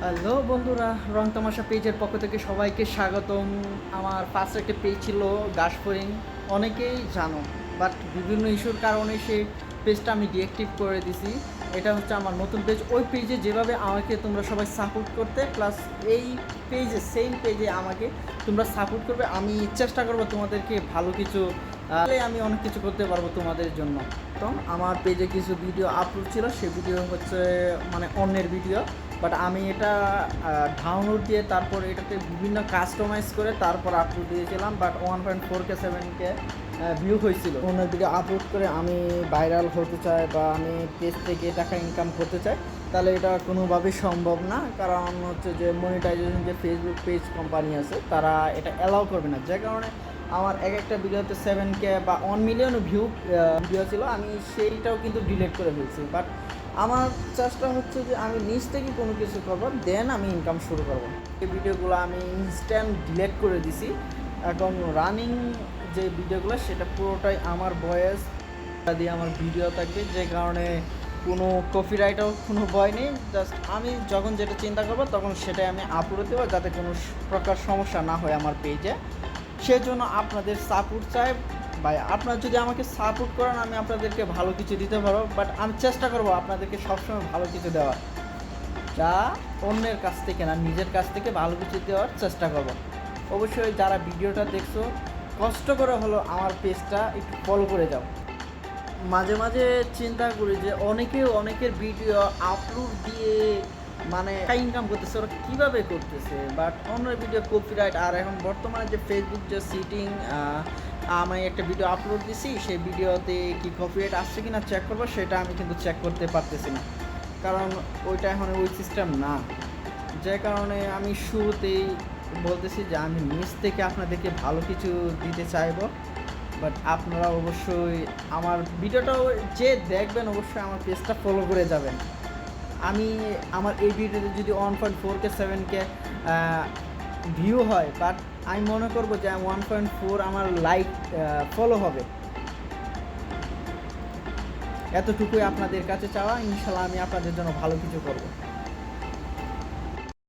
Hello বন্ধুরা, রং তামাশা পেজের পক্ষ থেকে সবাইকে স্বাগতম। আমার ফার্স্ট একটা পেজ ছিল গাছফড়িং, অনেকেই জানো, বাট বিভিন্ন ইস্যুর কারণে সেই পেজটা আমি ডিঅ্যাক্টিভ করে দিছি। এটা হচ্ছে আমার নতুন পেজ। ওই পেজে যেভাবে আমাকে তোমরা সবাই সাপোর্ট করতে, প্লাস এই পেজে সেম পেজে আমাকে তোমরা সাপোর্ট করবে, আমি চেষ্টা করবো তোমাদেরকে ভালো কিছু আমি অনেক কিছু করতে পারবো তোমাদের জন্য। তো আমার পেজে কিছু ভিডিও আপলোড ছিল, সে ভিডিও হচ্ছে মানে অন্যের ভিডিও, বাট আমি এটা ডাউনলোড দিয়ে তারপর এটাতে বিভিন্ন কাস্টমাইজ করে তারপর আপলোড দিয়েছিলাম। বাট 1.4K 7K ভিউ হয়েছিল। অন্যের ভিডিও আপলোড করে আমি ভাইরাল হতে চাই বা আমি পেজ থেকে টাকা ইনকাম করতে চাই, তাহলে এটা কোনোভাবেই সম্ভব না। কারণ হচ্ছে যে মনিটাইজেশন যে ফেসবুক পেজ কোম্পানি আছে তারা এটা অ্যালাউ করবে না, যে কারণে আমার এক একটা ভিডিওতে 7K বা 1 মিলিয়ন ভিডিও ছিল, আমি সেইটাও কিন্তু ডিলিট করে ফেলছি। বাট আমার চেষ্টা হচ্ছে যে আমি নিজ থেকে কোনো কিছু করবো, দেন আমি ইনকাম শুরু করবো। এই ভিডিওগুলো আমি ইনস্ট্যান্ট ডিলিট করে দিছি। এখন রানিং যে ভিডিওগুলো সেটা পুরোটাই আমার ভয়েস দিয়ে আমার ভিডিও থাকবে, যে কারণে কোনো কপিরাইটও কোনো ভয় নেই। জাস্ট আমি যখন যেটা চিন্তা করবো তখন সেটাই আমি আপলোড দেবো, যাতে কোনো প্রকার সমস্যা না হয় আমার পেজে। সেজন্য আপনাদের সাপোর্ট চাই ভাই। আপনারা যদি আমাকে সাপোর্ট করেন আমি আপনাদেরকে ভালো কিছু দিতে পারবো, বাট আমি চেষ্টা করবো আপনাদেরকে সবসময় ভালো কিছু দেওয়ার, যা অন্যের কাছ থেকে না, নিজের কাছ থেকে ভালো কিছু দেওয়ার চেষ্টা করবো। অবশ্যই যারা ভিডিওটা দেখছো, কষ্ট করে হলো আমার পেজটা একটু ফলো করে যাও। মাঝে মাঝে চিন্তা করি যে অনেকের ভিডিও আপলোড দিয়ে মানে ইনকাম করতেছে, ওরা কীভাবে করতেছে, বাট অন্য ভিডিও কপিরাইট। আর এখন বর্তমানে যে ফেসবুক যে সিটিং, আমি একটা ভিডিও আপলোড দিছি, সেই ভিডিওতে কি কপিরাইট আসছে কি না চেক করবো, সেটা আমি কিন্তু চেক করতে পারতেছি না, কারণ ওইটা এখন ওই সিস্টেম না। যে কারণে আমি শুরুতেই বলতেছি যে আমি নিজ থেকে আপনাদেরকে ভালো কিছু দিতে চাইবো, বাট আপনারা অবশ্যই আমার ভিডিওটাও যে দেখবেন অবশ্যই আমার পেজটা ফলো করে যাবেন। আমি আমার এই ভিডিওতে যদি 1.4K 7K ভিউ হয়, বাট আমি মনে করবো যে 1.4 আমার লাইক ফলো হবে। এতটুকুই আপনাদের কাছে চাওয়া, ইনশাল্লাহ আমি আপনাদের জন্য ভালো কিছু করবো।